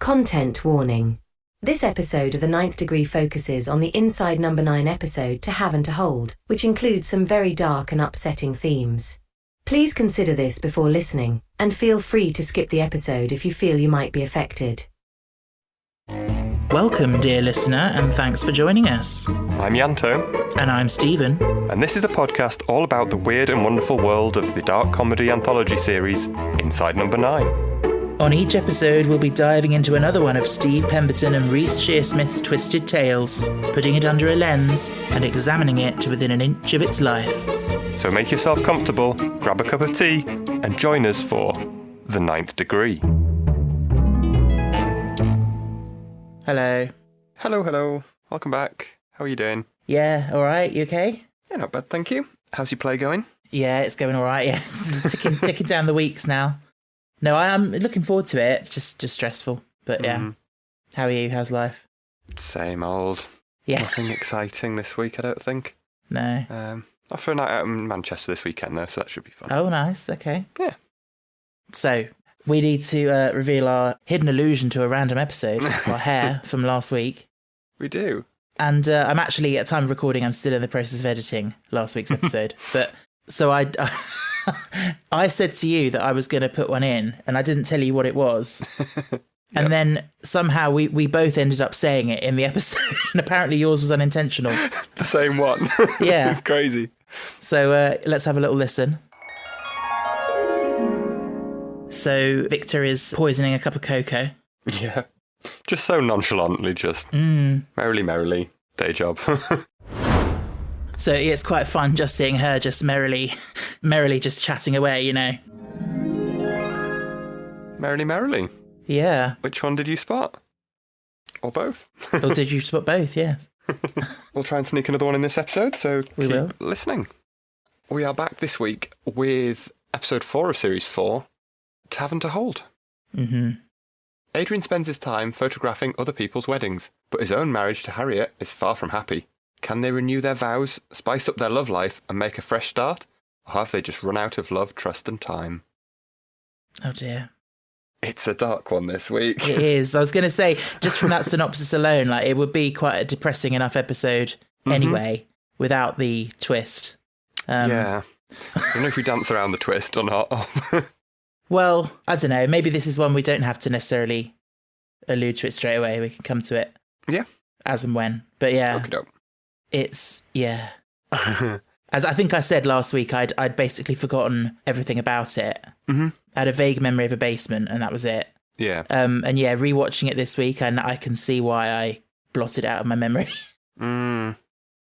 Content warning. This episode of The Ninth Degree focuses on the Inside Number 9 episode To Have and To Hold, which includes some very dark and upsetting themes. Please consider this before listening, and feel free to skip the episode if you feel you might be affected. Welcome, dear listener, and thanks for joining us. I'm Yanto. And I'm Stephen. And this is a podcast all about the weird and wonderful world of the dark comedy anthology series, Inside Number 9. On each episode, we'll be diving into another one of Steve Pemberton and Reece Shearsmith's twisted tales, putting it under a lens and examining it to within an inch of its life. So make yourself comfortable, grab a cup of tea, and join us for The Ninth Degree. Hello. Hello. Welcome back. How are you doing? Yeah, all right. You okay? Yeah, not bad, thank you. How's your play going? Yeah, it's going all right. Yeah, ticking down the weeks now. No, I'm looking forward to it. It's just stressful, but yeah. Mm-hmm. How are you? How's life? Same old. Yeah. Nothing exciting this week, I don't think. No. Off for a night out in Manchester this weekend, though, so that should be fun. Oh, nice. Okay. Yeah. So, we need to reveal our hidden allusion to a random episode, our hair from last week. We do. And I'm actually, at time of recording, I'm still in the process of editing last week's episode. But so I said to you that I was going to put one in, and I didn't tell you what it was. Yep. And then somehow we both ended up saying it in the episode, and apparently yours was unintentional. The same one. Yeah. It's crazy. So let's have a little listen. So Victor is poisoning a cup of cocoa. Yeah. Just so nonchalantly, just merrily, day job. So it's quite fun just seeing her just merrily just chatting away, you know. Merrily. Yeah. Which one did you spot? Or both? Or did you spot both? Yeah. We'll try and sneak another one in this episode, so we will. Listening. We are back this week with episode 4 of series 4, To Have and To Hold. Mm-hmm. Adrian spends his time photographing other people's weddings, but his own marriage to Harriet is far from happy. Can they renew their vows, spice up their love life, and make a fresh start? Or have they just run out of love, trust, and time? Oh dear. It's a dark one this week. It is. I was going to say, just from that synopsis alone, like it would be quite a depressing enough episode anyway, without the twist. Yeah. I don't know if we dance around the twist or not. Well, I don't know. Maybe this is one we don't have to necessarily allude to it straight away. We can come to it. Yeah. As and when. But yeah. Okey-doke. It's, yeah. As I think I said last week, I'd basically forgotten everything about it. Mm-hmm. I had a vague memory of a basement, and that was it. Yeah. And yeah, rewatching it this week, and I can see why I blotted it out of my memory.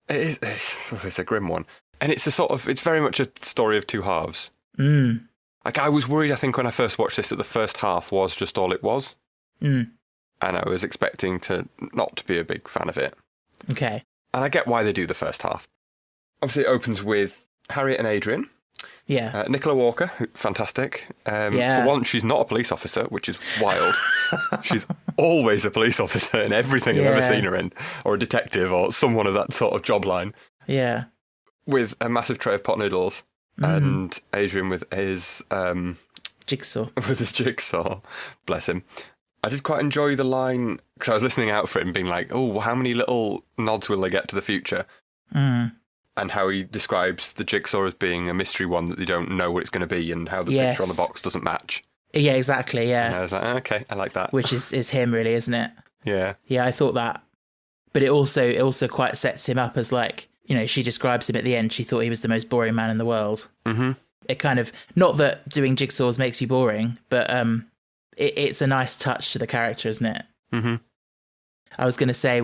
It's a grim one. And it's it's very much a story of two halves. Like, I was worried, I think, when I first watched this, that the first half was just all it was. And I was expecting to not to be a big fan of it. Okay. And I get why they do the first half. Obviously, it opens with Harriet and Adrian. Yeah. Nicola Walker, fantastic. Yeah. For once, she's not a police officer, which is wild. She's always a police officer in everything I've ever seen her in, or a detective, or someone of that sort of job line. Yeah. With a massive tray of pot noodles. And Adrian with his jigsaw. With his jigsaw, bless him. I did quite enjoy the line because I was listening out for him, being like, "Oh, how many little nods will they get to the future?" And how he describes the jigsaw as being a mystery one that they don't know what it's going to be, and how the picture on the box doesn't match. Yeah, exactly. Yeah. And I was like, okay, I like that. Which is him, really, isn't it? Yeah. Yeah, I thought that, but it also quite sets him up as, like, you know, she describes him at the end. She thought he was the most boring man in the world. Mm-hmm. It kind of, not that doing jigsaws makes you boring, but it's a nice touch to the character, isn't it? Mm-hmm. I was going to say,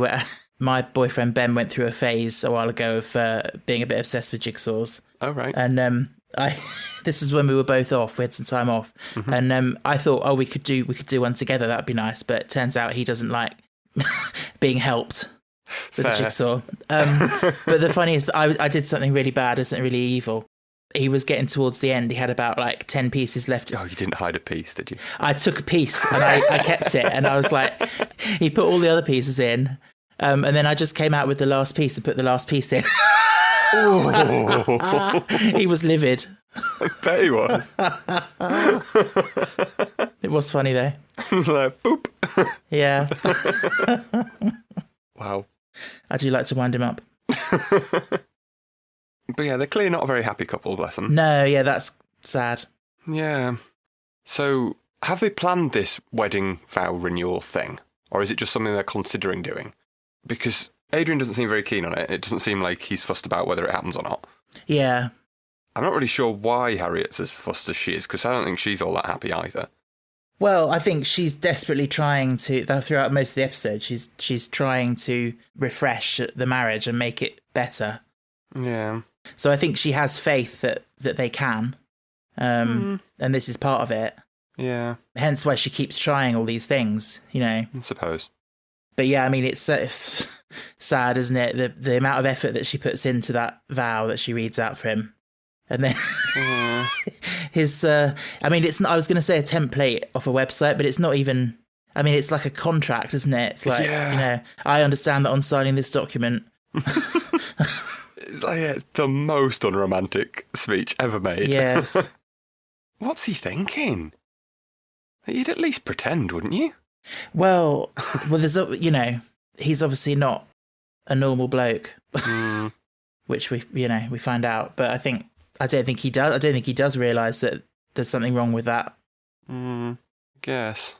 my boyfriend Ben went through a phase a while ago of being a bit obsessed with jigsaws. Oh, right. And this was when we were both off. We had some time off, and I thought, we could do one together. That'd be nice. But it turns out he doesn't like being helped with the jigsaw. But the funniest, I did something really bad, isn't really evil. He was getting towards the end. He had about like 10 pieces left. Oh, you didn't hide a piece, did you? I took a piece and I kept it. And I was like, he put all the other pieces in. And then I just came out with the last piece and put the last piece in. He was livid. I bet he was. It was funny though. Like, boop. Yeah. Wow. I do like to wind him up. But yeah, they're clearly not a very happy couple, bless them. No, yeah, that's sad. Yeah. So, have they planned this wedding vow renewal thing? Or is it just something they're considering doing? Because Adrian doesn't seem very keen on it. It doesn't seem like he's fussed about whether it happens or not. Yeah. I'm not really sure why Harriet's as fussed as she is, because I don't think she's all that happy either. Well, I think she's desperately trying to, throughout most of the episode, she's trying to refresh the marriage and make it better. Yeah. So I think she has faith that they can. And this is part of it. Yeah. Hence why she keeps trying all these things, you know. I suppose. But yeah, I mean, it's sad, isn't it? The amount of effort that she puts into that vow that she reads out for him. And then his, I mean, it's not, I was going to say a template off a website, but it's not even, I mean, it's like a contract, isn't it? It's like, you know, I understand that on signing this document. It's like, yeah, it's the most unromantic speech ever made. Yes. What's he thinking? You'd at least pretend, wouldn't you? Well, there's, you know, he's obviously not a normal bloke, which we find out. But I don't think he does. I don't think he does realise that there's something wrong with that. Guess.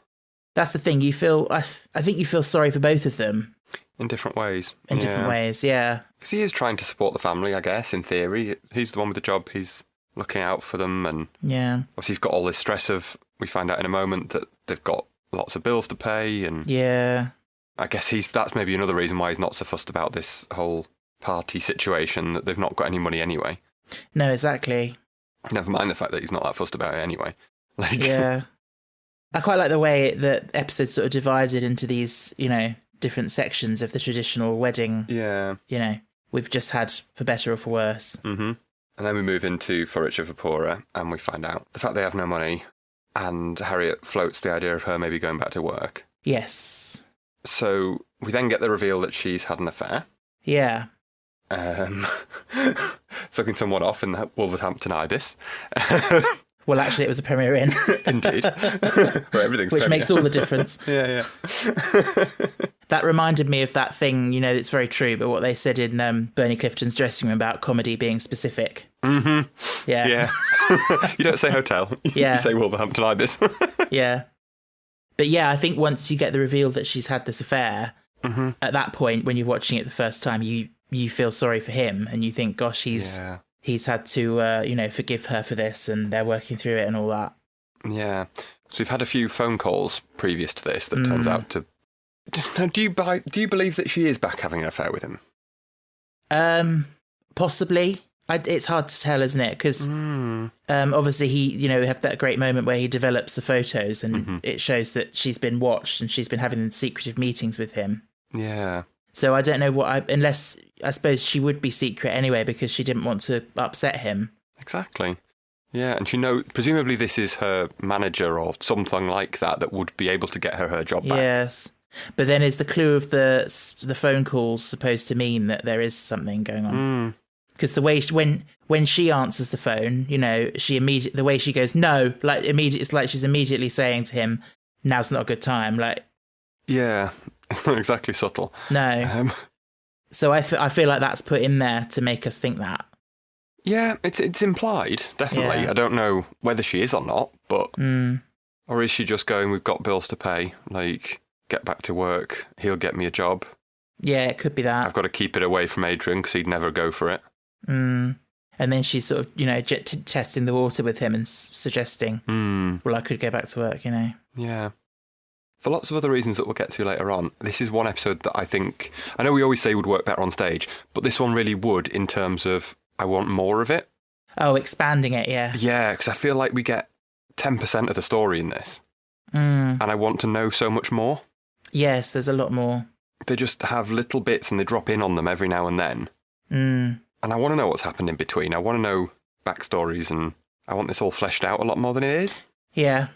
That's the thing. You feel, I think you feel sorry for both of them. In different ways. In different ways, yeah. Because he is trying to support the family, I guess, in theory. He's the one with the job. He's looking out for them. And yeah. obviously he's got all this stress of, we find out in a moment that they've got lots of bills to pay. And yeah. I guess that's maybe another reason why he's not so fussed about this whole party situation, that they've not got any money anyway. No, exactly. Never mind the fact that he's not that fussed about it anyway. Like, yeah. I quite like the way that episodes sort of divided into these, you know, different sections of the traditional wedding. Yeah. You know, we've just had for better or for worse. Mm-hmm. And then we move into For Richer, For Poorer, and we find out the fact they have no money, and Harriet floats the idea of her maybe going back to work. Yes. So we then get the reveal that she's had an affair. Yeah. Sucking someone off in the Wolverhampton Ibis. Well, actually, it was a Premier Inn. Indeed. Where everything's Which Premier. makes all the difference. Yeah. That reminded me of that thing, you know, it's very true, but what they said in Bernie Clifton's dressing room about comedy being specific. Mm-hmm. Yeah. Yeah. You don't say hotel. Yeah. You say Wolverhampton Ibis. Yeah. But yeah, I think once you get the reveal that she's had this affair, at that point, when you're watching it the first time, you feel sorry for him and you think, gosh, he's had to, you know, forgive her for this, and they're working through it and all that. Yeah. So we've had a few phone calls previous to this that turns out to... Do you believe that she is back having an affair with him? Possibly. It's hard to tell, isn't it? Because obviously he, you know, we have that great moment where he develops the photos and it shows that she's been watched and she's been having secretive meetings with him. Yeah. So I don't know unless I suppose she would be secret anyway because she didn't want to upset him. Exactly. Yeah, and presumably this is her manager or something like that would be able to get her job back. Yes. But then is the clue of the phone calls supposed to mean that there is something going on? Because the way when she answers the phone, you know, the way she goes no, like immediate, it's like she's immediately saying to him, "Now's not a good time." Like, yeah, it's not exactly subtle. No. So I feel like that's put in there to make us think that. Yeah, it's implied, definitely. Yeah. I don't know whether she is or not, but or is she just going, "We've got bills to pay, like get back to work. He'll get me a job." Yeah, it could be that. I've got to keep it away from Adrian because he'd never go for it. And then she's sort of, you know, testing the water with him and suggesting, well, I could go back to work, you know. Yeah. For lots of other reasons that we'll get to later on, this is one episode that I know we always say would work better on stage, but this one really would in terms of I want more of it. Oh, expanding it, yeah. Yeah, because I feel like we get 10% of the story in this. And I want to know so much more. Yes, there's a lot more. They just have little bits and they drop in on them every now and then. And I want to know what's happened in between. I want to know backstories and I want this all fleshed out a lot more than it is. Yeah.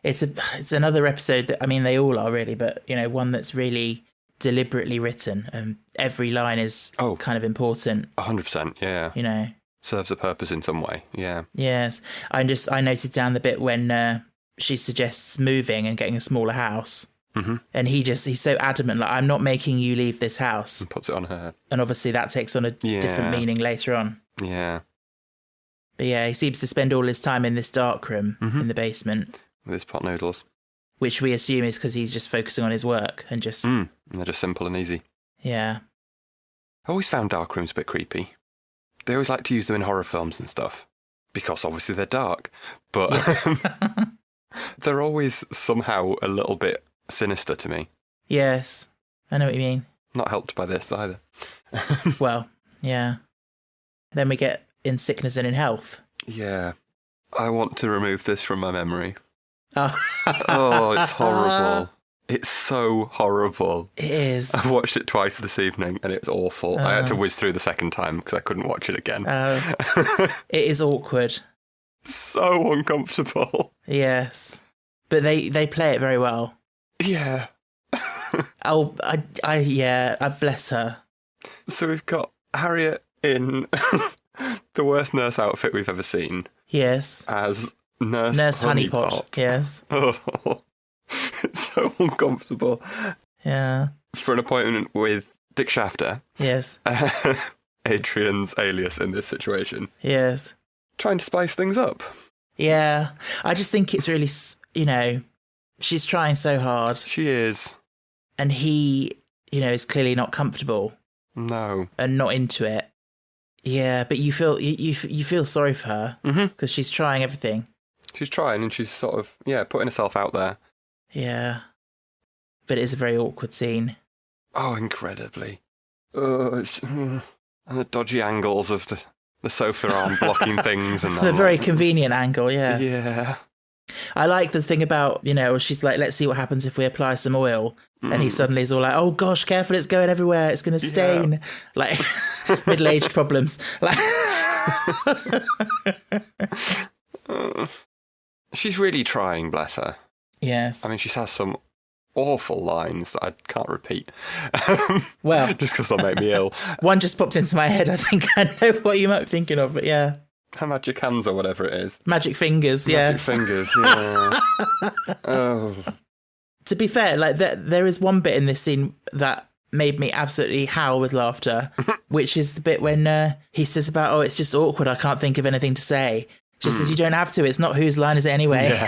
It's another episode that, I mean, they all are really, but, you know, one that's really deliberately written and every line is kind of important. 100%, yeah. You know, serves a purpose in some way. Yeah. Yes. I noted down the bit when she suggests moving and getting a smaller house. Mm-hmm. And he's so adamant, like, I'm not making you leave this house. And puts it on her. And obviously that takes on a different meaning later on. Yeah. But yeah, he seems to spend all his time in this dark room in the basement. With his pot noodles. Which we assume is because he's just focusing on his work and just... And they're just simple and easy. Yeah. I always found dark rooms a bit creepy. They always like to use them in horror films and stuff. Because obviously they're dark. But they're always somehow a little bit sinister to me. Yes. I know what you mean. Not helped by this either. Well, yeah. Then we get In Sickness and in Health. Yeah. I want to remove this from my memory. Oh, Oh, it's horrible. It's so horrible. it is. I watched it twice this evening and it's awful. I had to whiz through the second time because I couldn't watch it again. It is awkward. So uncomfortable. Yes. But they play it very well. Yeah. Oh, I bless her. So we've got Harriet in the worst nurse outfit we've ever seen Yes. as Nurse Honeypot. Yes. Oh, it's so uncomfortable. Yeah. For an appointment with Dick Shafter, Yes. Adrian's alias in this situation, Yes. trying to spice things up. Yeah. I just think it's really, she's trying so hard. She is. And he, is clearly not comfortable No. and not into it. Yeah, but you feel you feel sorry for her because she's trying everything. She's trying and she's sort of, putting herself out there. Yeah. But it is a very awkward scene. Oh, incredibly. And the dodgy angles of the sofa arm blocking things. And The very convenient angle, yeah. Yeah. I like the thing about, she's like, let's see what happens if we apply some oil. And he suddenly is all like, oh gosh, careful, it's going everywhere. It's going to stain. Yeah. Like, middle-aged problems. Like... She's really trying, bless her. Yes. I mean, she has some awful lines that I can't repeat. Well. Just because they'll make me ill. One just popped into my head. I think I know what you might be thinking of, but yeah. Her magic hands or whatever it is. Magic fingers, yeah. Magic fingers, yeah. Oh. To be fair, like there is one bit in this scene that made me absolutely howl with laughter, which is the bit when he says about, oh, it's just awkward, I can't think of anything to say. She says, you don't have to, it's not whose line is it anyway. Yeah.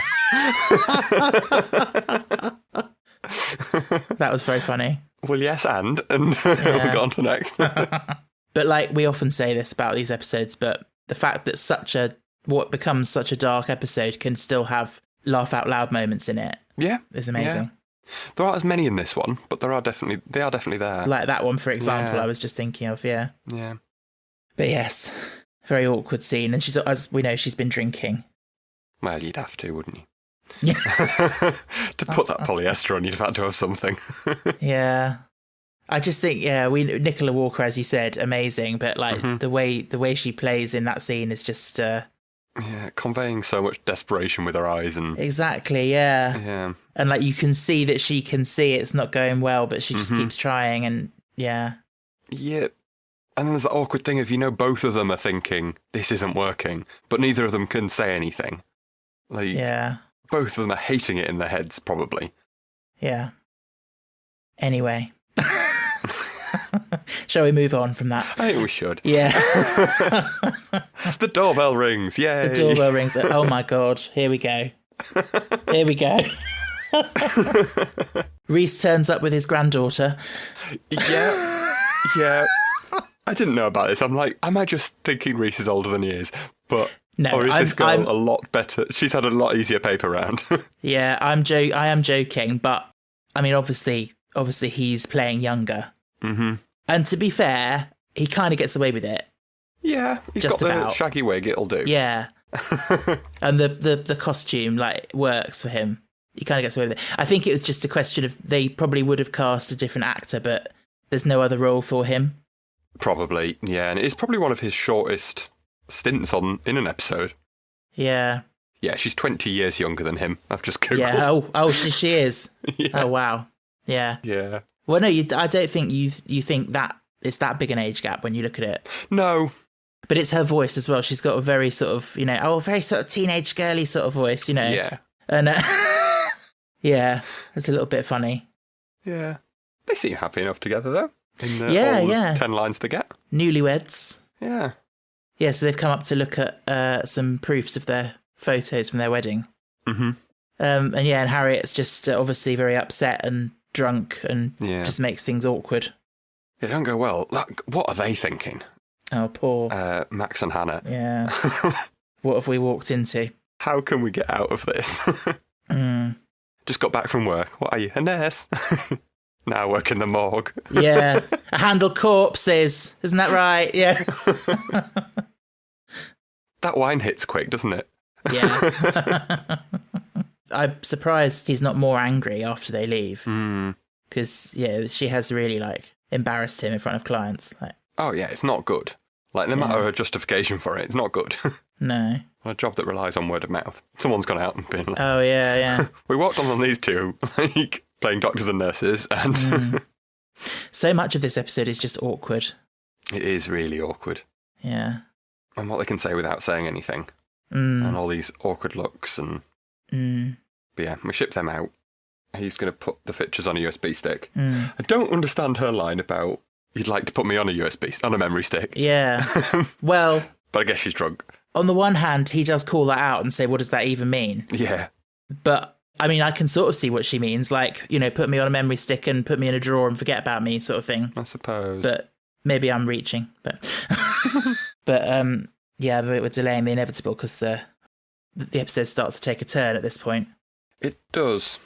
That was very funny. Well, yes, and we got on to the next. But like we often say this about these episodes, but the fact that what becomes such a dark episode can still have laugh out loud moments in it. Yeah. Is amazing. Yeah. There aren't as many in this one, but they are definitely there. Like that one, for example, I was just thinking of, yeah. Yeah. But yes, very awkward scene. And she's, as we know, she's been drinking. Well, you'd have to, wouldn't you? Yeah. To put that polyester on, you'd have had to have something. Yeah. I just think, Nicola Walker, as you said, amazing. But like the way she plays in that scene is just... conveying so much desperation with her eyes and exactly, yeah. And like you can see that she can see it's not going well, but she just keeps trying, and yeah. And then there's the awkward thing of both of them are thinking this isn't working, but neither of them can say anything. Like both of them are hating it in their heads, probably. Yeah. Anyway. Shall we move on from that? I think we should. Yeah. The doorbell rings. Yay. The doorbell rings. Oh my God. Here we go. Here we go. Reese turns up with his granddaughter. Yeah. I didn't know about this. I'm like, am I just thinking Reese is older than he is? But no, or is this girl a lot better? She's had a lot easier paper round. Yeah, I am joking, but I mean, obviously he's playing younger. Mm-hmm. And to be fair, he kind of gets away with it. Yeah, he's just got the shaggy wig, it'll do. Yeah. And the costume works for him. He kind of gets away with it. I think it was just a question of they probably would have cast a different actor, but there's no other role for him. Probably, yeah. And it's probably one of his shortest stints in an episode. Yeah. Yeah, she's 20 years younger than him. I've just Googled. Yeah, oh, she is. Yeah. Oh, wow. Yeah. Yeah. Well, no, I don't think you think that it's that big an age gap when you look at it. No, But it's her voice as well. She's got a very sort of, very sort of teenage girly sort of voice, Yeah. And yeah, it's a little bit funny. Yeah. They seem happy enough together, though. In Yeah, all yeah. 10 lines to get. Newlyweds. Yeah. Yeah, so they've come up to look at some proofs of their photos from their wedding. Mm-hmm. And Harriet's just obviously very upset and drunk and just makes things awkward. It don't go well. Like, what are they thinking? Oh, poor. Max and Hannah. Yeah. What have we walked into? How can we get out of this? Just got back from work. What are you, a nurse? Now I work in the morgue. Yeah. I handle corpses. Isn't that right? Yeah. That wine hits quick, doesn't it? Yeah. I'm surprised he's not more angry after they leave. Because, she has really, embarrassed him in front of clients. Oh, yeah, it's not good. No matter her justification for it, it's not good. No. A job that relies on word of mouth. Someone's gone out and been like, oh, yeah. We worked on these two, playing doctors and nurses, and... So much of this episode is just awkward. It is really awkward. Yeah. And what they can say without saying anything. And all these awkward looks and... But yeah, we ship them out. He's going to put the pictures on a USB stick. I don't understand her line about, you'd like to put me on a memory stick. Yeah. Well... But I guess she's drunk. On the one hand, he does call that out and say, what does that even mean? Yeah. But, I can sort of see what she means. Put me on a memory stick and put me in a drawer and forget about me sort of thing. I suppose. But maybe I'm reaching. But, we're delaying the inevitable because the episode starts to take a turn at this point. It does.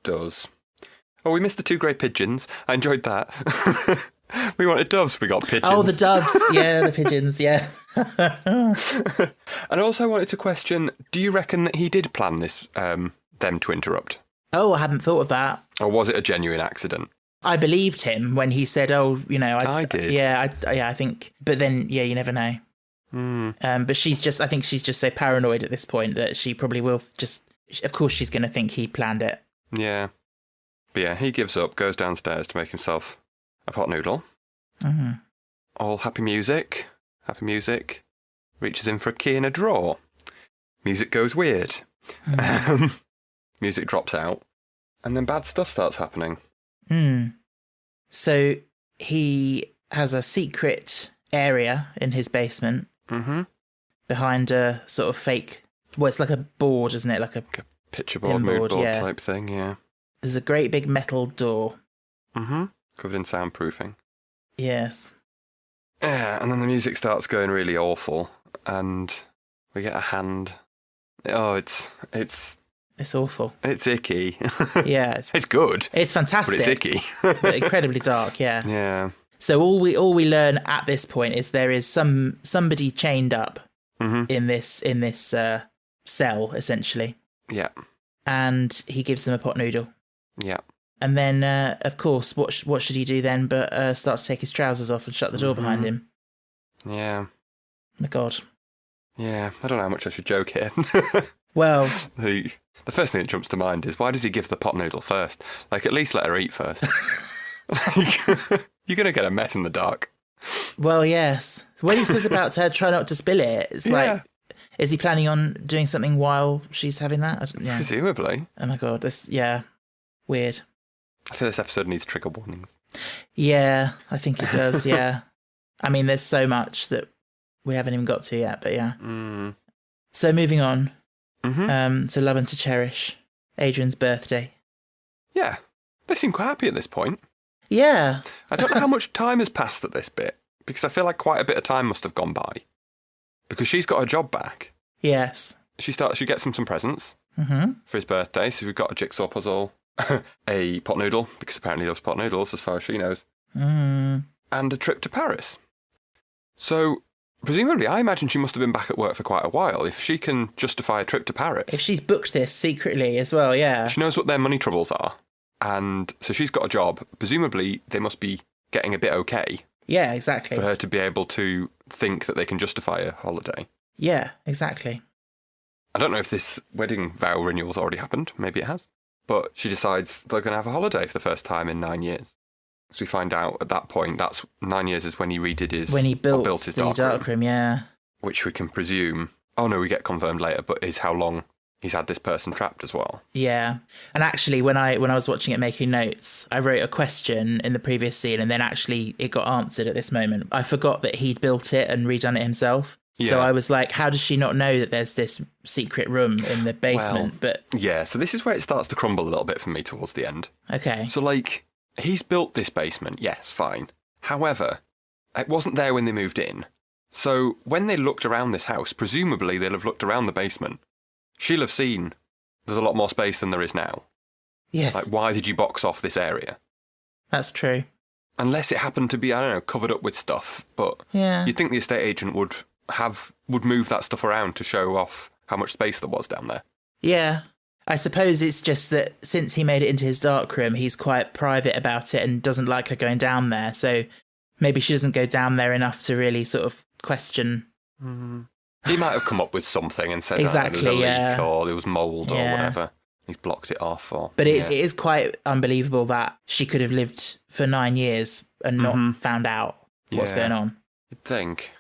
Oh, we missed the 2 grey pigeons. I enjoyed that. We wanted doves, we got pigeons. Oh, the doves. Yeah, the pigeons, yeah. And also wanted to question, do you reckon that he did plan this, them to interrupt? Oh, I hadn't thought of that. Or was it a genuine accident? I believed him when he said, I did. Yeah, I think. But then, you never know. But I think she's just so paranoid at this point that she probably will of course she's going to think he planned it. Yeah. But yeah, he gives up, goes downstairs to make himself a pot noodle. All happy music, reaches in for a key in a drawer. Music goes weird. Music drops out, and then bad stuff starts happening. So he has a secret area in his basement behind a sort of fake, it's like a board, isn't it? Like a picture board, mood board type thing, yeah. There's a great big metal door. Covered in soundproofing. Yes. Yeah, and then the music starts going really awful, and we get a hand. Oh, it's awful. It's icky. Yeah, it's good. It's fantastic, but it's icky. But incredibly dark. Yeah. Yeah. So all we learn at this point is there is somebody chained up in this cell essentially. Yeah. And he gives them a pot noodle. Yeah. And then, of course, what should he do then but start to take his trousers off and shut the door behind him? Yeah. My God. Yeah, I don't know how much I should joke here. Well... The first thing that jumps to mind is, why does he give the pot noodle first? At least let her eat first. You're going to get a mess in the dark. Well, yes. When he says about her, try not to spill it, it's is he planning on doing something while she's having that? Yeah. Presumably. Oh my God, weird. I feel this episode needs trigger warnings. Yeah, I think it does, yeah. There's so much that we haven't even got to yet, but yeah. So moving on to Love and to Cherish, Adrian's birthday. Yeah, they seem quite happy at this point. Yeah. I don't know how much time has passed at this bit, because I feel like quite a bit of time must have gone by. Because she's got her job back. Yes. She gets him some presents for his birthday, so we've got a jigsaw puzzle, a pot noodle, because apparently he loves pot noodles as far as she knows, and a trip to Paris. So, presumably, I imagine she must have been back at work for quite a while, if she can justify a trip to Paris. If she's booked this secretly as well, yeah. She knows what their money troubles are, and so she's got a job. Presumably, they must be getting a bit okay. Yeah, exactly. For her to be able to think that they can justify a holiday. Yeah, exactly. I don't know if this wedding vow renewal's already happened. Maybe it has. But she decides they're going to have a holiday for the first time in 9 years. As we find out at that point, that's 9 years is when he redid his... When he built his the dark room, yeah. Which we can presume... Oh, no, we get confirmed later, but is how long he's had this person trapped as well. Yeah. And actually, when I was watching it making notes, I wrote a question in the previous scene, and then actually it got answered at this moment. I forgot that he'd built it and redone it himself. Yeah. So I was like, how does she not know that there's this secret room in the basement? Well, but yeah, so this is where it starts to crumble a little bit for me towards the end. Okay. So, like, he's built this basement, yes, fine. However, it wasn't there when they moved in. So when they looked around this house, presumably they'll have looked around the basement. She'll have seen there's a lot more space than there is now. Yeah. Like, why did you box off this area? That's true. Unless it happened to be, I don't know, covered up with stuff. But yeah. You'd think the estate agent would move that stuff around to show off how much space there was down there. Yeah. I suppose it's just that since he made it into his dark room, he's quite private about it and doesn't like her going down there. So maybe she doesn't go down there enough to really sort of question. He might have come up with something and said exactly, there was a leak or there was mould or whatever. He's blocked it off. But it is quite unbelievable that she could have lived for 9 years and not found out what's going on. You'd think.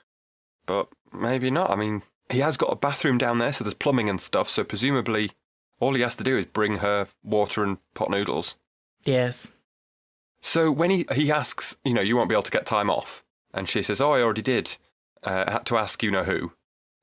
But maybe not. I mean, he has got a bathroom down there, so there's plumbing and stuff, so presumably all he has to do is bring her water and pot noodles. Yes. So when he asks, you won't be able to get time off, and she says, oh, I already did. I had to ask who.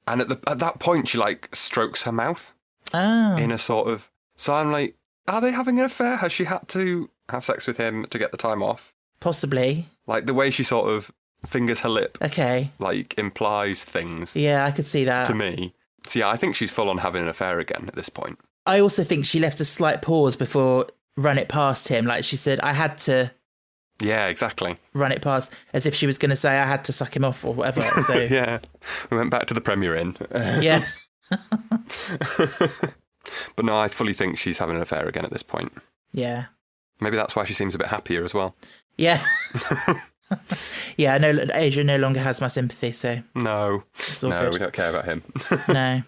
And at that point, she, strokes her mouth. Oh. In a sort of... So I'm like, are they having an affair? Has she had to have sex with him to get the time off? Possibly. Like, the way she sort of fingers her lip. Okay. Implies things. Yeah, I could see that. To me. So yeah, I think she's full on having an affair again at this point. I also think she left a slight pause before run it past him. Like she said, I had to... Yeah, exactly. Run it past, as if she was going to say I had to suck him off or whatever. So yeah, we went back to the Premier Inn. Yeah. But no, I fully think she's having an affair again at this point. Yeah. Maybe that's why she seems a bit happier as well. Yeah. Yeah, Adrian no longer has my sympathy, so... No, good. We don't care about him. No.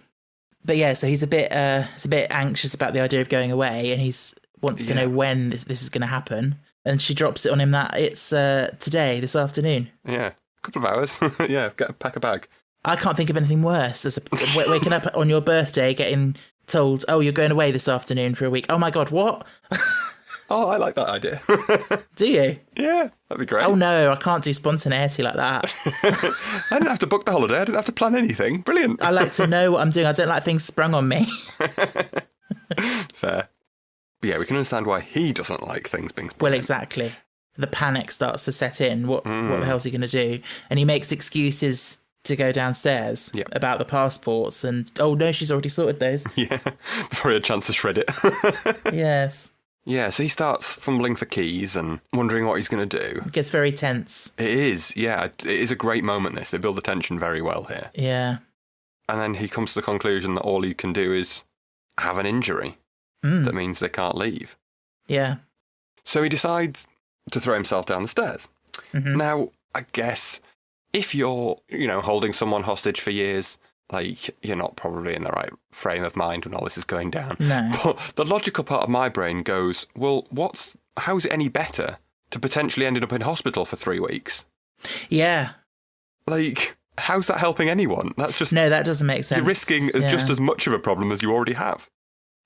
But yeah, so he's a bit anxious about the idea of going away, and wants to know when this is going to happen. And she drops it on him that it's today, this afternoon. Yeah, a couple of hours. Yeah, pack a bag. I can't think of anything worse as waking up on your birthday, getting told, oh, you're going away this afternoon for a week. Oh my God, what? Oh, I like that idea. Do you? Yeah, that'd be great. Oh no, I can't do spontaneity like that. I didn't have to book the holiday. I didn't have to plan anything. Brilliant. I like to know what I'm doing. I don't like things sprung on me. Fair. But yeah, we can understand why he doesn't like things being sprung. Well, exactly. The panic starts to set in. What the hell's he going to do? And he makes excuses to go downstairs about the passports. And, oh no, she's already sorted those. Yeah, before he had a chance to shred it. Yes. Yeah, so he starts fumbling for keys and wondering what he's going to do. It gets very tense. It is, yeah. It is a great moment, this. They build the tension very well here. Yeah. And then he comes to the conclusion that all he can do is have an injury. That means they can't leave. Yeah. So he decides to throw himself down the stairs. Mm-hmm. Now, I guess if you're, holding someone hostage for years... you're not probably in the right frame of mind when all this is going down. No. But the logical part of my brain goes, well, how's it any better to potentially ending up in hospital for 3 weeks? Yeah. How's that helping anyone? That's just... No, that doesn't make sense. You're risking just as much of a problem as you already have.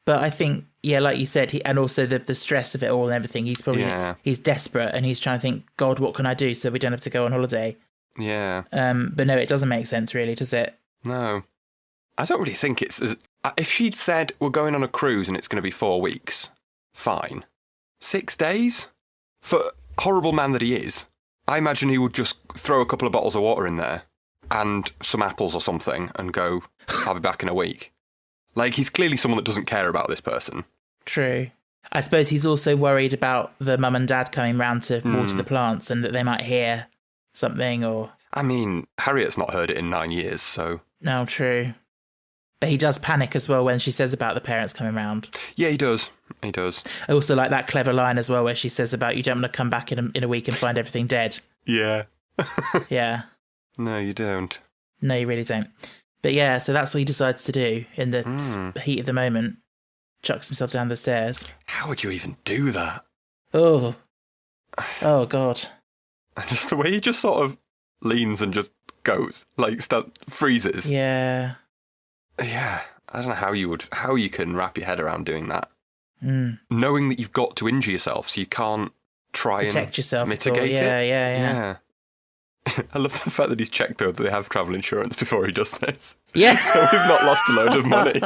But I think, like you said, and also the stress of it all and everything, he's probably, he's desperate and he's trying to think, God, what can I do so we don't have to go on holiday? Yeah. But no, it doesn't make sense really, does it? No. I don't really think it's... If she'd said, we're going on a cruise and it's going to be 4 weeks, fine. 6 days? For horrible man that he is, I imagine he would just throw a couple of bottles of water in there and some apples or something and go, I'll be back in a week. He's clearly someone that doesn't care about this person. True. I suppose he's also worried about the mum and dad coming round to water the plants and that they might hear something or... I mean, Harriet's not heard it in 9 years, so... No, true. But he does panic as well when she says about the parents coming round. Yeah, he does. He does. I also like that clever line as well where she says about you don't want to come back in a week and find everything dead. Yeah. Yeah. No, you don't. No, you really don't. But yeah, so that's what he decides to do in the heat of the moment. Chucks himself down the stairs. How would you even do that? Oh. Oh, God. And just the way he just sort of leans and just goes, like, freezes. Yeah. Yeah. I don't know how you can wrap your head around doing that. Mm. Knowing that you've got to injure yourself so you can't try Protect and yourself. mitigate it. Yeah. I love the fact that he's checked out that they have travel insurance before he does this. Yeah. So we've not lost a load of money.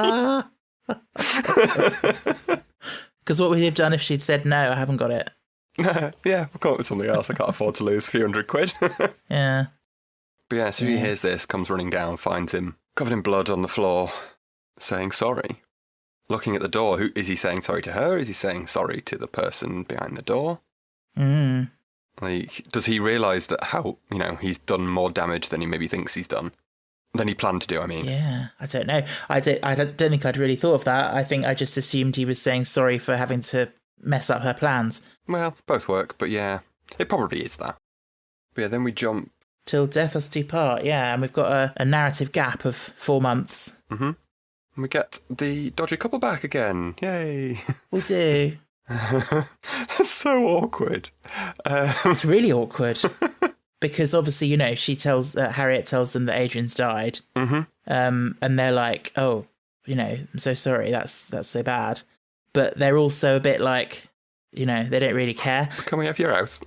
Because what would he have done if she'd said, no, I haven't got it? Yeah, we'll come up with something else. I can't afford to lose a few £100. Yeah. But yeah, so he hears this, comes running down, finds him covered in blood on the floor, saying sorry. Looking at the door, who is he saying sorry to her? Is he saying sorry to the person behind the door? Mm. Like, does he realise that he's done more damage than he maybe thinks he's done? Than he planned to do, I mean. Yeah, I don't know. I don't think I'd really thought of that. I think I just assumed he was saying sorry for having to mess up her plans. Well, both work, but yeah, it probably is that. But yeah, then we jump... Till death us do part, yeah, and we've got a narrative gap of 4 months. Mm-hmm. And we get the dodgy couple back again. Yay. We do. That's so awkward. It's really awkward. Because obviously, she tells Harriet tells them that Adrian's died. Mm-hmm. And they're like, oh, I'm so sorry, that's so bad. But they're also a bit like, they don't really care. Can we have your house?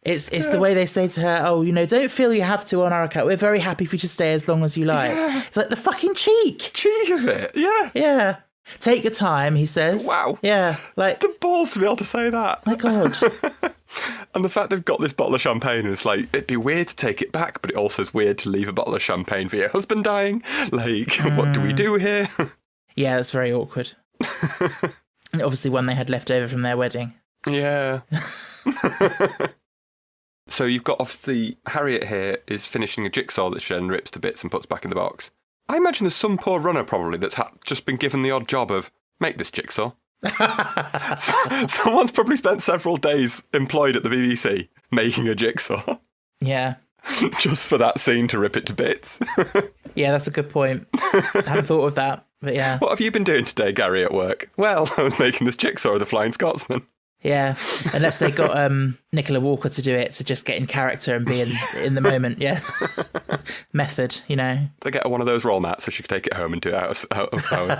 It's the way they say to her, oh, don't feel you have to on our account. We're very happy for you to stay as long as you like. Yeah. It's like the fucking cheek. Cheek of it, yeah. Yeah. Take your time, he says. Wow. Yeah. Like, the balls to be able to say that. My God. And the fact they've got this bottle of champagne, and it's like, it'd be weird to take it back, but it also is weird to leave a bottle of champagne for your husband dying. Like, what do we do here? Yeah, that's very awkward. And obviously one they had left over from their wedding. Yeah. So you've got, obviously, Harriet here is finishing a jigsaw that she then rips to bits and puts back in the box. I imagine there's some poor runner probably that's just been given the odd job of, make this jigsaw. Someone's probably spent several days employed at the BBC making a jigsaw. Yeah. Just for that scene to rip it to bits. Yeah, that's a good point. I hadn't thought of that, but yeah. What have you been doing today, Gary, at work? Well, I was making this jigsaw of the Flying Scotsman. Yeah, unless they got Nicola Walker to do it, to just get in character and be in the moment, yeah. Method, They get her one of those roll mats so she could take it home and do it out of hours.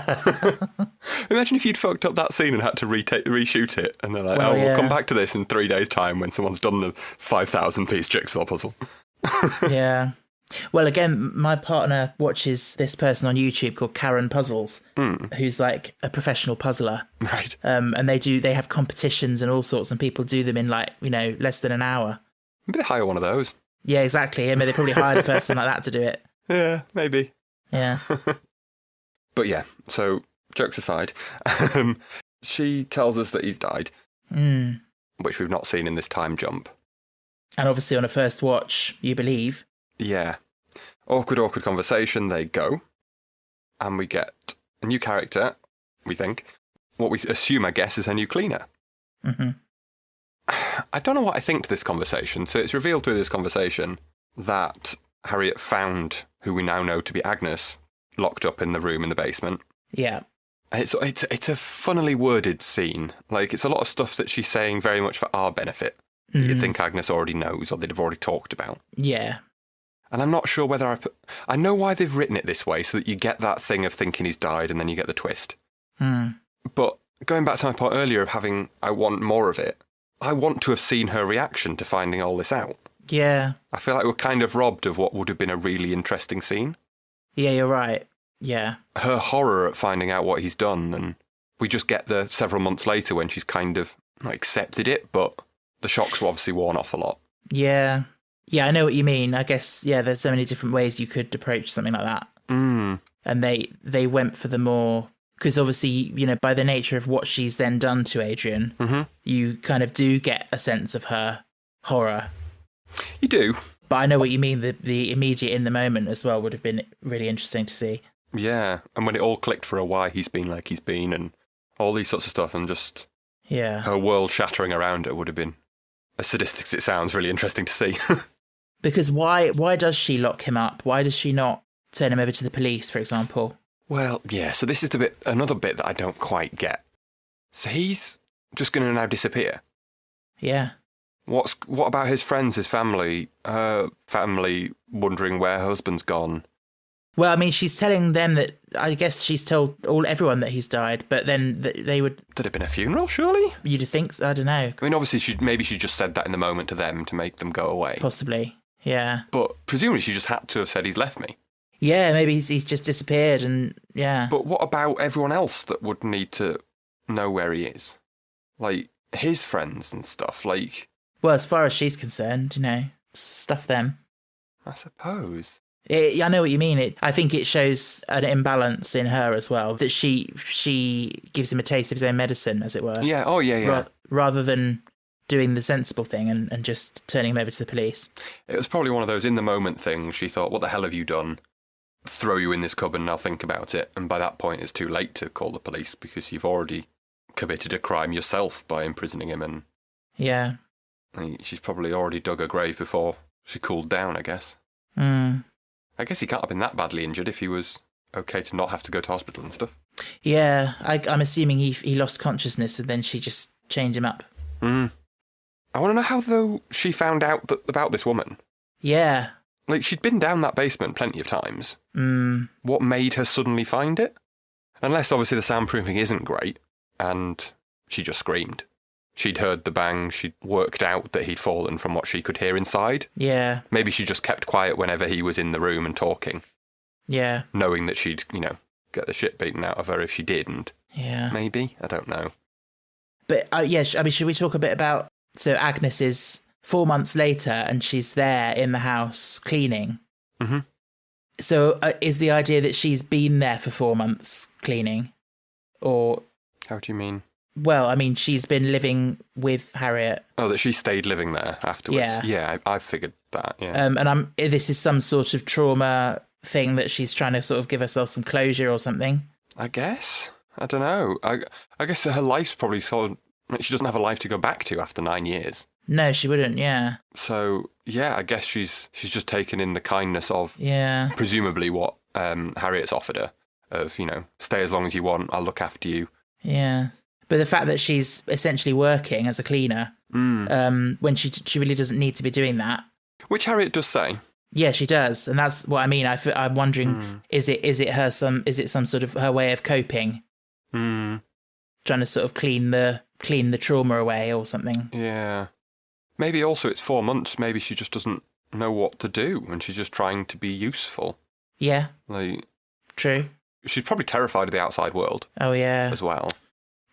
Imagine if you'd fucked up that scene and had to reshoot it, and they're like, we'll come back to this in 3 days' time when someone's done the 5,000-piece jigsaw puzzle. Yeah. Well, again, my partner watches this person on YouTube called Karen Puzzles, who's like a professional puzzler. Right. And they have competitions and all sorts, and people do them in less than an hour. Maybe they hire one of those. Yeah, exactly. I mean, they probably hired a person like that to do it. Yeah, maybe. Yeah. But yeah, so jokes aside, she tells us that he's died, which we've not seen in this time jump. And obviously on a first watch, you believe. Yeah. Awkward conversation, they go. And we get a new character, we think. What we assume, I guess, is her new cleaner. Mm-hmm. I don't know what I think to this conversation. So it's revealed through this conversation that Harriet found who we now know to be Agnes locked up in the room in the basement. Yeah. It's a funnily worded scene. Like, it's a lot of stuff that she's saying very much for our benefit. That you'd think Agnes already knows or they'd have already talked about. Yeah. And I'm not sure whether I know why they've written it this way, so that you get that thing of thinking he's died and then you get the twist. But going back to my point earlier of I want more of it, I want to have seen her reaction to finding all this out. Yeah. I feel like we're kind of robbed of what would have been a really interesting scene. Yeah, you're right. Yeah. Her horror at finding out what he's done, and we just get the several months later when she's kind of accepted it, but the shock's obviously worn off a lot. Yeah. Yeah, I know what you mean. I guess, yeah, there's so many different ways you could approach something like that. And they went for the more... Because obviously, by the nature of what she's then done to Adrian, you kind of do get a sense of her horror. You do. But I know what you mean. The immediate in the moment as well would have been really interesting to see. Yeah, and when it all clicked for her why he's been like he's been and all these sorts of stuff, and just her world shattering around her would have been, as sadistic as it sounds, really interesting to see. Because why does she lock him up? Why does she not turn him over to the police, for example? Well, yeah, so this is another bit that I don't quite get. So he's just going to now disappear? Yeah. What about his friends, his family? Her family wondering where her husband's gone. Well, I mean, she's telling them that, I guess she's told everyone that he's died, but then they would... There'd have been a funeral, surely? You'd think, I don't know. I mean, obviously, maybe she just said that in the moment to them to make them go away. Possibly, yeah. But presumably she just had to have said he's left me. Yeah, maybe he's just disappeared and, yeah. But what about everyone else that would need to know where he is? Like, his friends and stuff, like... Well, as far as she's concerned, stuff them. I suppose. I know what you mean. I think it shows an imbalance in her as well, that she gives him a taste of his own medicine, as it were. Yeah, oh yeah. Rather than doing the sensible thing and just turning him over to the police. It was probably one of those in-the-moment things. She thought, what the hell have you done? Throw you in this cupboard and I'll think about it. And by that point, it's too late to call the police because you've already committed a crime yourself by imprisoning him. And yeah. She's probably already dug her grave before she cooled down, I guess. I guess he can't have been that badly injured if he was okay to not have to go to hospital and stuff. Yeah, I'm assuming he lost consciousness and then she just chained him up. I want to know how, though, she found out about this woman. Yeah. Like, she'd been down that basement plenty of times. What made her suddenly find it? Unless, obviously, the soundproofing isn't great, and she just screamed. She'd heard the bang, she'd worked out that he'd fallen from what she could hear inside. Yeah. Maybe she just kept quiet whenever he was in the room and talking. Yeah. Knowing that she'd, get the shit beaten out of her if she didn't. Yeah. Maybe? I don't know. But, should we talk a bit about... So Agnes is 4 months later and she's there in the house cleaning. Mm-hmm. So is the idea that she's been there for 4 months cleaning? Or... How do you mean? Well, I mean, she's been living with Harriet. Oh, that she stayed living there afterwards. Yeah, I figured that, yeah. And this is some sort of trauma thing that she's trying to sort of give herself some closure or something. I guess. I don't know. I guess her life's probably sort of... She doesn't have a life to go back to after 9 years. No, she wouldn't, yeah. So, yeah, I guess she's just taken in the kindness of... Yeah. Presumably what Harriet's offered her. Of, stay as long as you want, I'll look after you. Yeah. But the fact that she's essentially working as a cleaner, when she really doesn't need to be doing that. Which Harriet does say. Yeah, she does, and that's what I mean. I'm wondering, is it some sort of her way of coping? Trying to sort of clean the trauma away or something. Yeah. Maybe also it's 4 months. Maybe she just doesn't know what to do, and she's just trying to be useful. Yeah. Like. True. She's probably terrified of the outside world. Oh yeah. As well.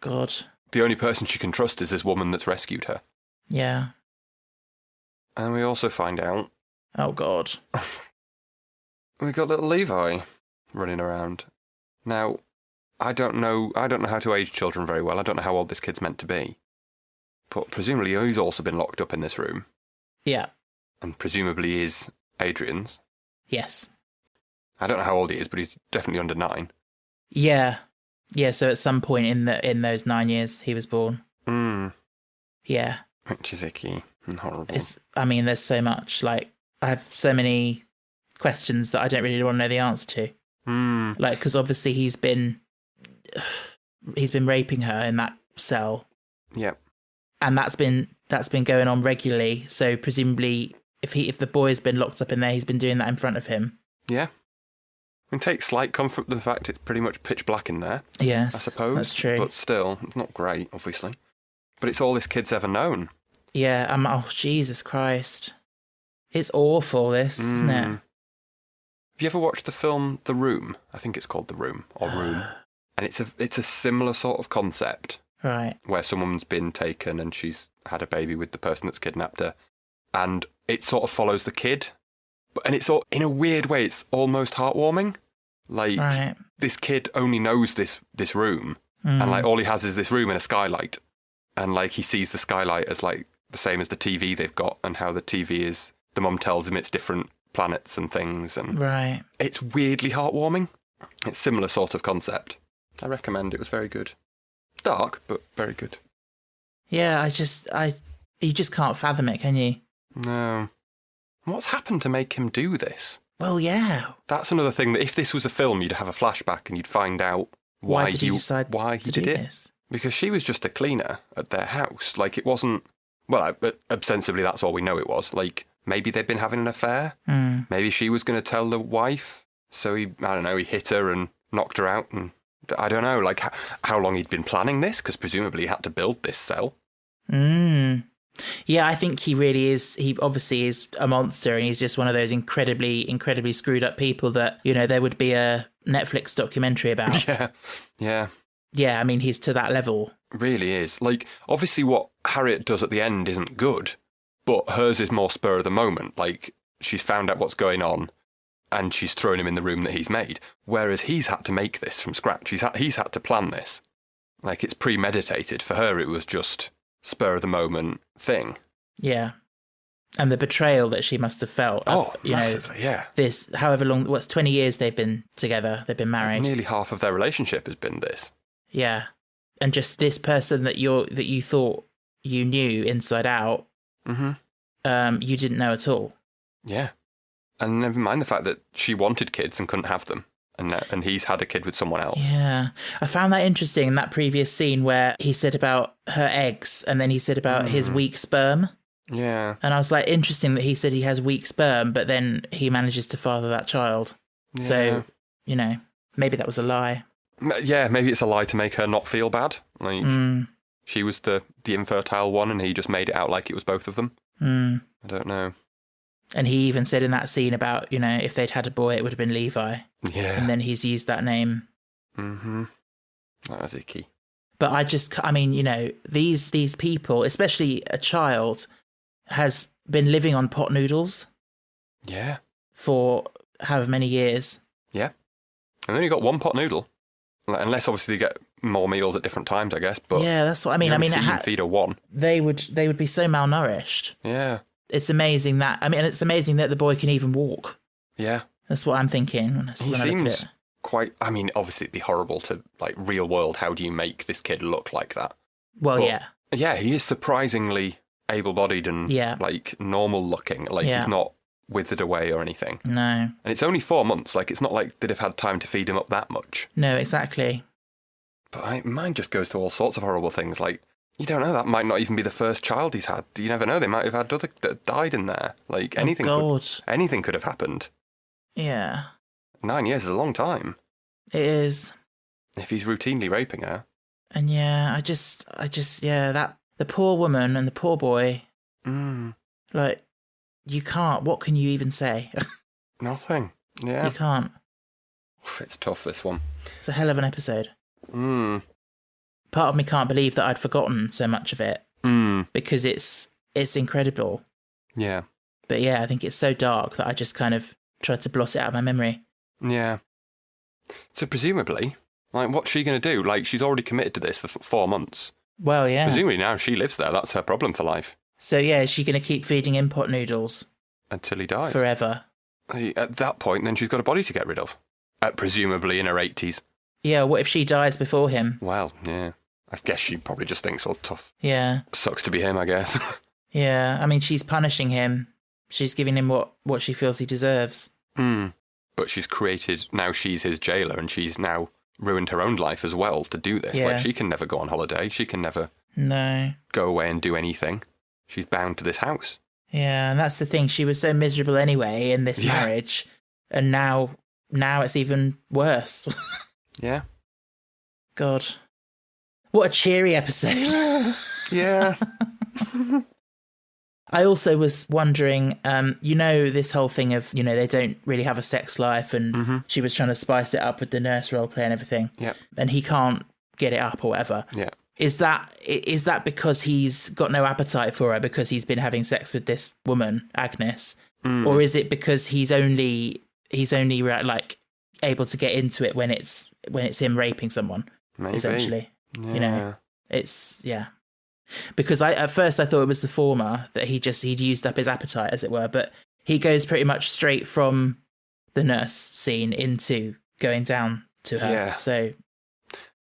God. The only person she can trust is this woman that's rescued her. Yeah. And we also find out... Oh, God. We got little Levi running around. Now, I don't know how to age children very well. I don't know how old this kid's meant to be. But presumably he's also been locked up in this room. Yeah. And presumably is Adrian's. Yes. I don't know how old he is, but he's definitely under 9. Yeah. Yeah, so at some point in those 9 years, he was born. Yeah. Which is icky and horrible. There's so much. Like, I have so many questions that I don't really want to know the answer to. Like, because obviously he's been raping her in that cell. Yep. And that's been going on regularly. So presumably, if the boy's been locked up in there, he's been doing that in front of him. Yeah. We can take slight comfort in the fact it's pretty much pitch black in there. Yes, I suppose. That's true. But still, it's not great, obviously. But it's all this kid's ever known. Yeah, oh, Jesus Christ. It's awful, this, isn't it? Have you ever watched the film The Room? I think it's called The Room, or Room. And it's a similar sort of concept. Right. Where someone's been taken and she's had a baby with the person that's kidnapped her. And it sort of follows the kid. And it's all, in a weird way, it's almost heartwarming. Like, right. This kid only knows this room. And, like, all he has is this room and a skylight. And, like, he sees the skylight as, like, the same as the TV they've got, and how the TV is... The mum tells him it's different planets and things. And right. It's weirdly heartwarming. It's similar sort of concept. I recommend it. Was very good. Dark, but very good. Yeah, you just can't fathom it, can you? No. What's happened to make him do this? Well, yeah. That's another thing, that if this was a film, you'd have a flashback and you'd find out why he decide why he to did do it. This? Because she was just a cleaner at their house. Like, it wasn't Well, ostensibly that's all we know it was. Like, maybe they'd been having an affair. Maybe she was going to tell the wife. So he hit her and knocked her out. And I don't know, like, how long he'd been planning this, because presumably he had to build this cell. Yeah, I think he really is. He obviously is a monster, and he's just one of those incredibly, incredibly screwed up people that, there would be a Netflix documentary about. Yeah. Yeah, I mean, he's to that level. Really is. Like, obviously what Harriet does at the end isn't good, but hers is more spur of the moment. Like, she's found out what's going on, and she's thrown him in the room that he's made. Whereas he's had to make this from scratch. He's had to plan this. Like, it's premeditated. For her, it was just spur of the moment thing. Yeah. And the betrayal that she must have felt. Massively, yeah. This, however long, 20 years they've been together, they've been married. Nearly half of their relationship has been this. Yeah. And just this person that you thought you knew inside out, you didn't know at all. Yeah. And never mind the fact that she wanted kids and couldn't have them. And he's had a kid with someone else. Yeah. I found that interesting in that previous scene where he said about her eggs and then he said about his weak sperm. Yeah. And I was like, interesting that he said he has weak sperm, but then he manages to father that child. Yeah. So, maybe that was a lie. Yeah, maybe it's a lie to make her not feel bad. Like, she was the infertile one and he just made it out like it was both of them. I don't know. And he even said in that scene about, if they'd had a boy, it would have been Levi. Yeah. And then he's used that name. That was icky. But these people, especially a child, has been living on pot noodles. Yeah. For however many years. Yeah. And then you got one pot noodle. Unless obviously they get more meals at different times, I guess. But yeah, that's what I mean. Feed her one. They would be so malnourished. Yeah. It's amazing that it's amazing that the boy can even walk. Yeah. That's what I'm thinking when I look at it. Quite. I mean, obviously it'd be horrible to, like, real world. How do you make this kid look like that? Well, but, yeah. Yeah, he is surprisingly able-bodied and like normal looking. Like he's not withered away or anything. No. And it's only 4 months. Like, it's not like they'd have had time to feed him up that much. No, exactly. But mine just goes to all sorts of horrible things. Like, you don't know, that might not even be the first child he's had. You never know, they might have had other that died in there. Like, anything could have happened. Yeah. 9 years is a long time. It is. If he's routinely raping her. And I just, that, the poor woman and the poor boy, like, you can't, what can you even say? Nothing. Yeah. You can't. It's tough, this one. It's a hell of an episode. Part of me can't believe that I'd forgotten so much of it. Because it's incredible. Yeah. But yeah, I think it's so dark that I just kind of tried to blot it out of my memory. Yeah. So presumably, like, what's she going to do? Like, she's already committed to this for 4 months. Well, yeah. Presumably now she lives there. That's her problem for life. So yeah, is she going to keep feeding him pot noodles? Until he dies. Forever. At that point, then she's got a body to get rid of. Presumably in her 80s. Yeah, what if she dies before him? Well, yeah. I guess she probably just thinks, well, tough. Yeah. Sucks to be him, I guess. Yeah, I mean, she's punishing him. She's giving him what she feels he deserves. But she's created, now she's his jailer, and she's now ruined her own life as well to do this. Yeah. Like, she can never go on holiday. She can never go away and do anything. She's bound to this house. Yeah, and that's the thing. She was so miserable anyway in this marriage. And now it's even worse. Yeah. God. What a cheery episode. Yeah. I also was wondering, this whole thing of, they don't really have a sex life, and she was trying to spice it up with the nurse role play and everything. Yeah. And he can't get it up or whatever. Yeah. Is that because he's got no appetite for her because he's been having sex with this woman, Agnes? Or is it because he's only like able to get into it when it's him raping someone? Maybe. Essentially. Yeah. It's because at first I thought it was the former, that he'd used up his appetite, as it were, but he goes pretty much straight from the nurse scene into going down to her. Yeah. So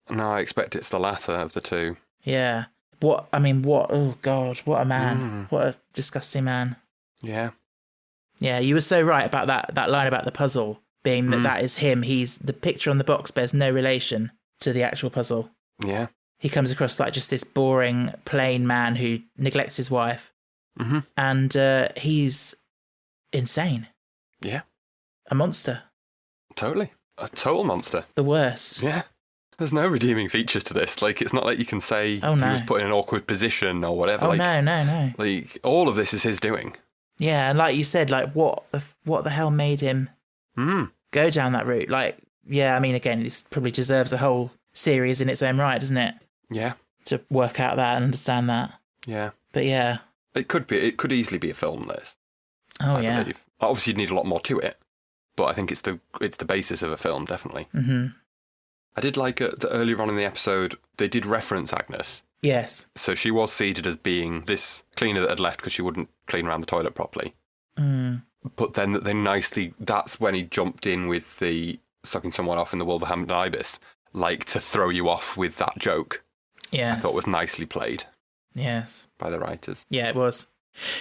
no, I expect it's the latter of the two. Yeah. Oh God, what a man. What a disgusting man. Yeah. Yeah, you were so right about that line about the puzzle being that is him. The picture on the box bears no relation to the actual puzzle. Yeah. he comes across like just this boring, plain man who neglects his wife. Mm-hmm. And he's insane. Yeah. A monster. Totally. A total monster. The worst. Yeah. There's no redeeming features to this. Like, it's not like you can say he was put in an awkward position or whatever. Oh, like, no. Like, all of this is his doing. Yeah, and like you said, like, what the hell made him go down that route? Like, yeah, I mean, again, it probably deserves a whole series in its own right, doesn't it? Yeah. To work out that and understand that. Yeah. But yeah. It could easily be a film, this. Oh, I yeah. believe. Obviously, you'd need a lot more to it, but I think it's the basis of a film, definitely. Mm-hmm. I did like that earlier on in the episode, they did reference Agnes. Yes. So she was seeded as being this cleaner that had left because she wouldn't clean around the toilet properly. Mm. But then that's when he jumped in with the sucking someone off in the Wolverhampton Ibis, like to throw you off with that joke. Yes. I thought was nicely played. Yes. By the writers. Yeah, it was.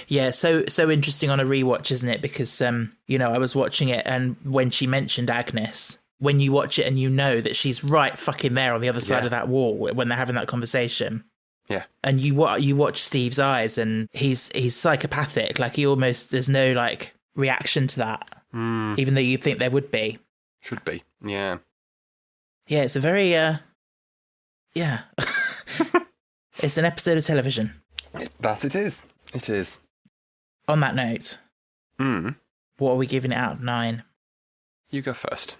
Yeah, so interesting on a rewatch, isn't it? Because, I was watching it, and when she mentioned Agnes, when you watch it and you know that she's right fucking there on the other side of that wall when they're having that conversation. Yeah. And you watch Steve's eyes, and he's psychopathic. Like, he almost, there's no, like, reaction to that. Even though you'd think there would be. Should be, yeah. Yeah, it's a very, yeah. It's an episode of television. It is. It is. On that note, what are we giving it out of 9? You go first.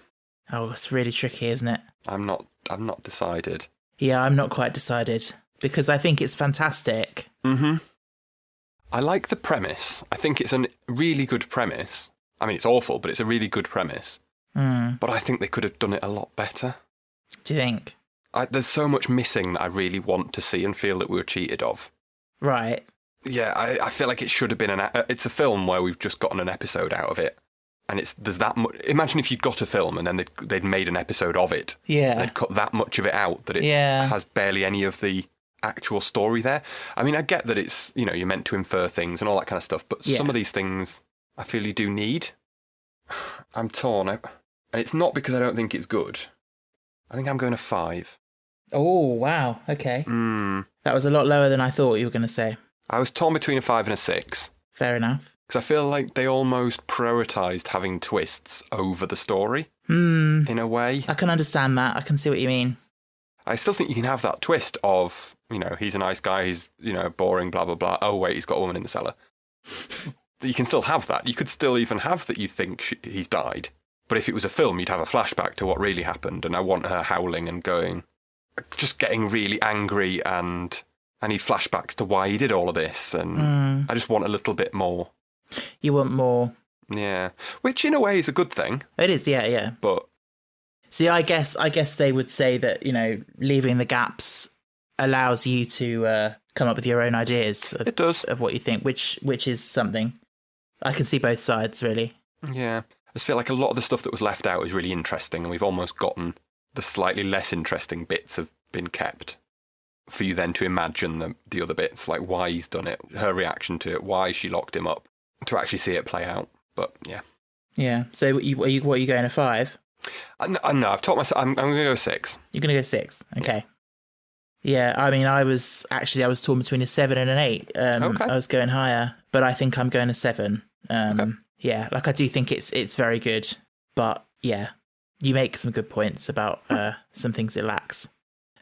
Oh, it's really tricky, isn't it? I'm not decided. Yeah, I'm not quite decided, because I think it's fantastic. Mm-hmm. I like the premise. I think it's a really good premise. I mean, it's awful, but it's a really good premise. But I think they could have done it a lot better. Do you think? There's so much missing that I really want to see and feel that we were cheated of. Right. Yeah, I feel like it should have been it's a film where we've just gotten an episode out of it. And there's that much. Imagine if you'd got a film and then they'd made an episode of it. Yeah. They'd cut that much of it out that it has barely any of the actual story there. I mean, I get that it's, you're meant to infer things and all that kind of stuff, but some of these things I feel you do need. I'm torn. And it's not because I don't think it's good. I think I'm going to 5. Oh, wow. Okay. That was a lot lower than I thought you were going to say. I was torn between a 5 and a 6. Fair enough. Because I feel like they almost prioritised having twists over the story, in a way. I can understand that. I can see what you mean. I still think you can have that twist of, he's a nice guy, he's, boring, blah, blah, blah. Oh, wait, he's got a woman in the cellar. You can still have that. You could still even have that you think he's died. But if it was a film, you'd have a flashback to what really happened, and I want her howling and just getting really angry, and I need flashbacks to why he did all of this, and I just want a little bit more. You want more. Yeah. Which in a way is a good thing. It is, yeah. But see, I guess they would say that, leaving the gaps allows you to come up with your own ideas of what you think, which is something. I can see both sides, really. Yeah. I just feel like a lot of the stuff that was left out is really interesting, and we've almost gotten the slightly less interesting bits have been kept for you then to imagine the other bits, like why he's done it, her reaction to it, why she locked him up, to actually see it play out. But yeah. Yeah. So what are you going to 5? No, I've taught myself. I'm going to go 6. You're going to go 6. Okay. Yeah. I mean, I was torn between a 7 and an 8. Okay. I was going higher, but I think I'm going to 7. Okay. Yeah. Like, I do think it's very good, but yeah, you make some good points about some things it lacks.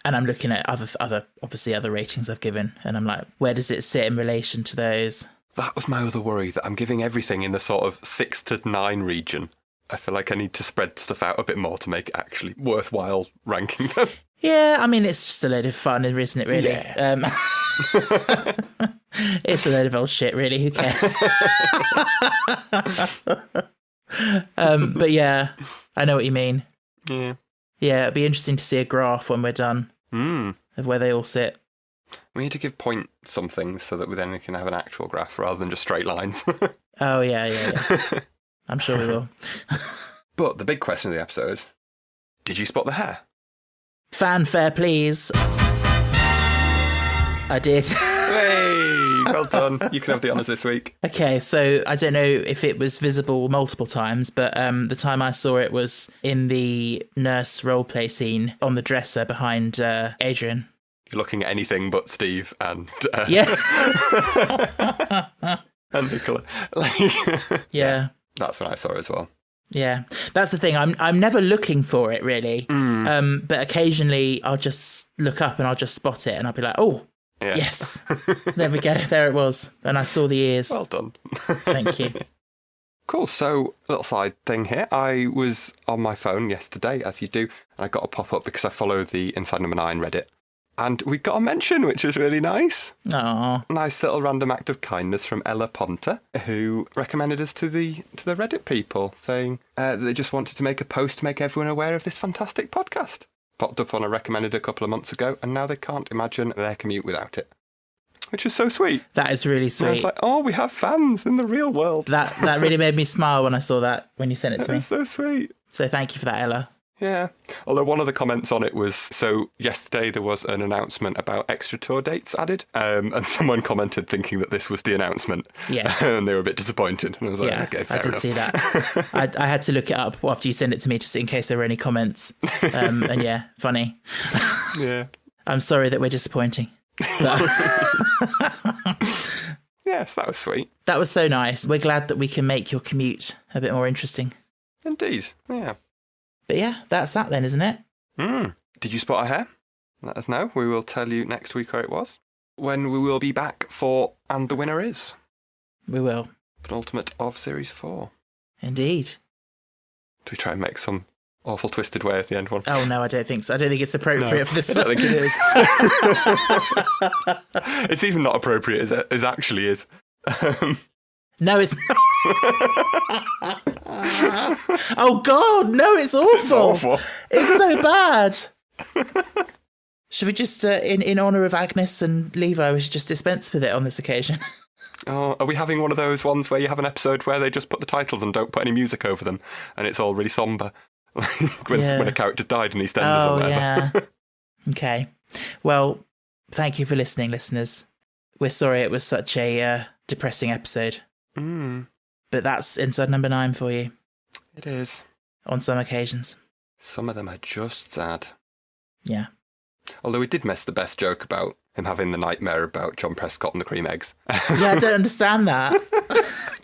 And I'm looking at other ratings I've given, and I'm like, where does it sit in relation to those? That was my other worry, that I'm giving everything in the sort of 6 to 9 region. I feel like I need to spread stuff out a bit more to make it actually worthwhile ranking them. Yeah, I mean, it's just a load of fun, isn't it, really? Yeah. It's a load of old shit, really. Who cares? But yeah, I know what you mean. Yeah. Yeah, it'd be interesting to see a graph when we're done of where they all sit. We need to give point something so that we then can have an actual graph rather than just straight lines. Oh, yeah. I'm sure we will. But the big question of the episode, did you spot the hair? Fanfare, please. I did. Hey, well done. You can have the honours this week. Okay, so I don't know if it was visible multiple times, but the time I saw it was in the nurse roleplay scene on the dresser behind Adrian. You're looking at anything but Steve and Yeah. and Nicola. Yeah. That's when I saw it as well. Yeah, that's the thing. I'm never looking for it really, but occasionally I'll just look up and I'll just spot it and I'll be like, oh, Yeah. yes, there we go, there it was, and I saw the ears. Well done. Thank you. Cool. So, a little side thing here. I was on my phone yesterday, as you do, and I got a pop-up because I follow the Inside Number 9 Reddit. And we got a mention, which was really nice. Aww. Nice little random act of kindness from Ella Ponter, who recommended us to the Reddit people, saying that they just wanted to make a post to make everyone aware of this fantastic podcast. Popped up on a recommended a couple of months ago, and now they can't imagine their commute without it. Which is so sweet. That is really sweet. I was like, oh, we have fans in the real world. That really made me smile when I saw that, when you sent it to me. That's so sweet. So thank you for that, Ella. Yeah. Although one of the comments on it was, so yesterday there was an announcement about extra tour dates added, and someone commented thinking that this was the announcement. Yes. And they were a bit disappointed. And I was like, Yeah, okay, fair I did enough. see that. I had to look it up after you sent it to me just in case there were any comments. And yeah, funny. Yeah. I'm sorry that we're disappointing. But Yes, that was sweet. that was so nice. We're glad that we can make your commute a bit more interesting. Indeed. Yeah. But yeah, that's that then, isn't it? Did you spot a hair? Let us know. We will tell you next week where it was. When we will be back for And the Winner Is. We will. Penultimate of Series 4. Indeed. Do we try and make some awful twisted way at the end one? Oh, no, I don't think so. I don't think it's appropriate for this I don't one. think it is. It's even not appropriate as it actually is. No, it's not. Oh, God, no, it's awful. It's awful. It's so bad. Should we just, in honour of Agnes and Levi, we should just dispense with it on this occasion? Oh, are we having one of those ones where you have an episode where they just put the titles and don't put any music over them, and it's all really sombre? when a character's died in EastEnders or whatever. Yeah. Okay. Well, thank you for listening, listeners. We're sorry it was such a depressing episode. But that's Inside Number 9 for you. It is. On some occasions. Some of them are just sad. Yeah. Although we did miss the best joke about him having the nightmare about John Prescott and the cream eggs. Yeah, I don't understand that.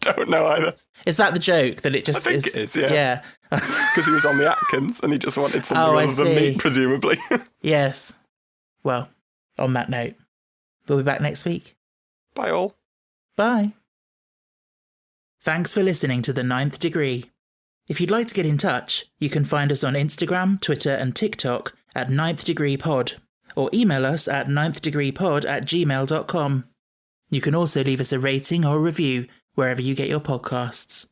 Don't know either. Is that the joke? That it just I think it is, yeah. Yeah. Because he was on the Atkins and he just wanted something I other than see. meat, presumably. Yes. Well, on that note, we'll be back next week. Bye all. Bye. Thanks for listening to The Ninth Degree. If you'd like to get in touch, you can find us on Instagram, Twitter and TikTok at Ninth Degree Pod, or email us at ninthdegreepod@gmail.com. You can also leave us a rating or a review wherever you get your podcasts.